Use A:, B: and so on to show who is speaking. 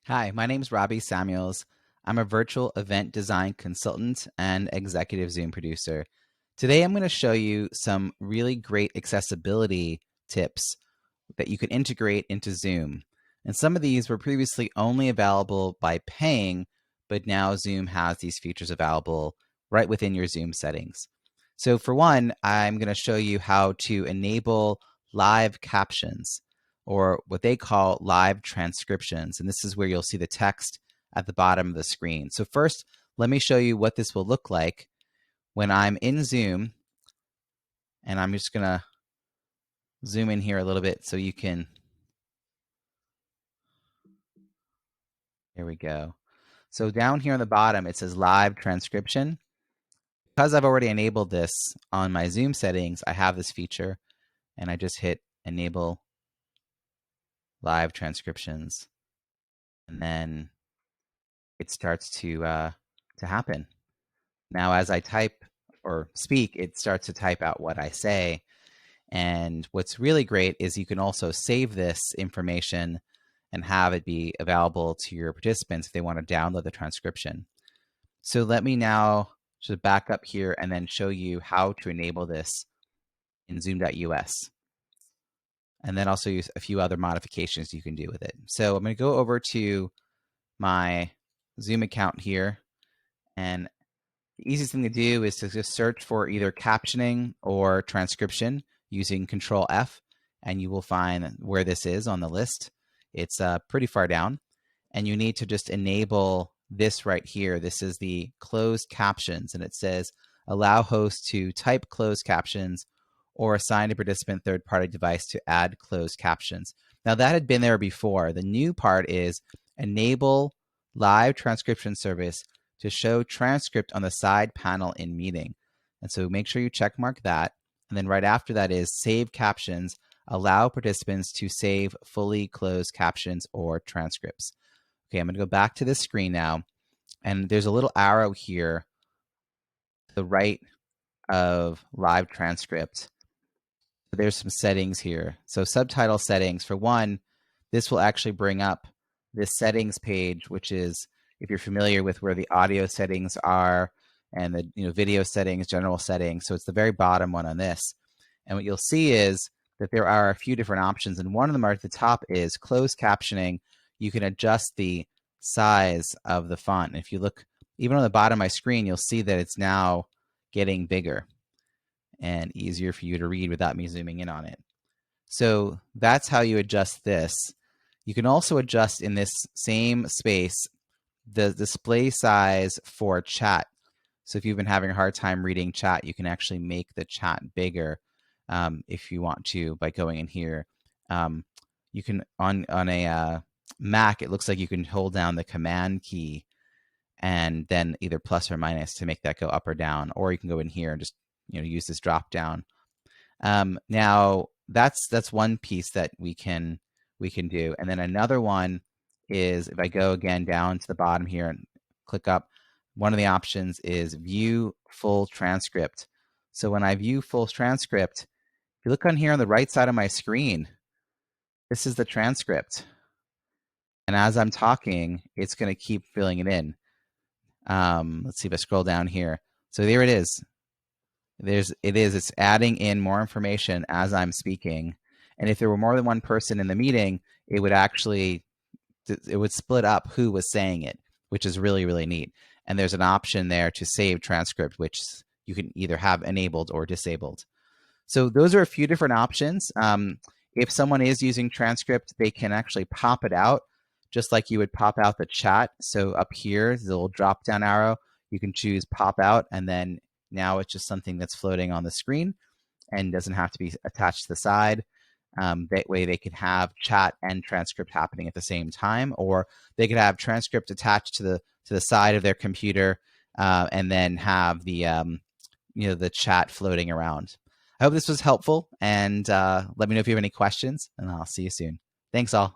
A: Hi, my name is Robbie Samuels. I'm a virtual event design consultant and executive Zoom producer. Today, I'm going to show you some really great accessibility tips that you can integrate into Zoom. And some of these were previously only available by paying, but now Zoom has these features available right within your Zoom settings. So for one, I'm going to show you how to enable live captions, or what they call live transcriptions. And this is where you'll see the text at the bottom of the screen. So first, let me show you what this will look like when I'm in Zoom. And I'm just going to zoom in here a little bit so you can, there we go. So down here on the bottom, it says live transcription. Because I've already enabled this on my Zoom settings, I have this feature, and I just hit enable live transcriptions. And then it starts to happen. Now, as I type or speak, it starts to type out what I say. And what's really great is you can also save this information and have it be available to your participants if they want to download the transcription. So let me now just back up here and then show you how to enable this in Zoom.us. And then also use a few other modifications you can do with it. So I'm going to go over to my Zoom account here, and the easiest thing to do is to just search for either captioning or transcription using Control F, and you will find where this is on the list. It's pretty far down, and you need to just enable this right here. This is the closed captions, and it says allow hosts to type closed captions or assign a participant third-party device to add closed captions. Now that had been there before. The new part is enable live transcription service to show transcript on the side panel in meeting. And so make sure you check mark that. And then right after that is save captions, allow participants to save fully closed captions or transcripts. Okay, I'm going to go back to this screen now. And there's a little arrow here to the right of live transcript. There's some settings here. So subtitle settings, for one, this will actually bring up this settings page, which is, if you're familiar with where the audio settings are and the video settings, general settings. So it's the very bottom one on this. And what you'll see is that there are a few different options, and one of them at the top is closed captioning. You can adjust the size of the font. And if you look even on the bottom of my screen, you'll see that it's now getting bigger and easier for you to read without me zooming in on it. So that's how you adjust this. You can also adjust in this same space the display size for chat. So if you've been having a hard time reading chat, you can actually make the chat bigger if you want to by going in here. You can, on a Mac, it looks like you can hold down the command key and then either plus or minus to make that go up or down, or you can go in here and just use this drop down. Now that's one piece that we can do, and then another one is if I go again down to the bottom here and click up, one of the options is view full transcript. So when I view full transcript, if you look on here on the right side of my screen, this is the transcript, and as I'm talking, it's going to keep filling it in. Let's see if I scroll down here. So there it is. It's adding in more information as I'm speaking. And if there were more than one person in the meeting, it would split up who was saying it, which is really, really neat. And there's an option there to save transcript, which you can either have enabled or disabled. So those are a few different options. If someone is using transcript, they can actually pop it out just like you would pop out the chat. So up here, the little drop down arrow, you can choose pop out, and then now it's just something that's floating on the screen and doesn't have to be attached to the side. That way they could have chat and transcript happening at the same time, or they could have transcript attached to the side of their computer and then have the the chat floating around. I hope this was helpful, and let me know if you have any questions, and I'll see you soon. Thanks all.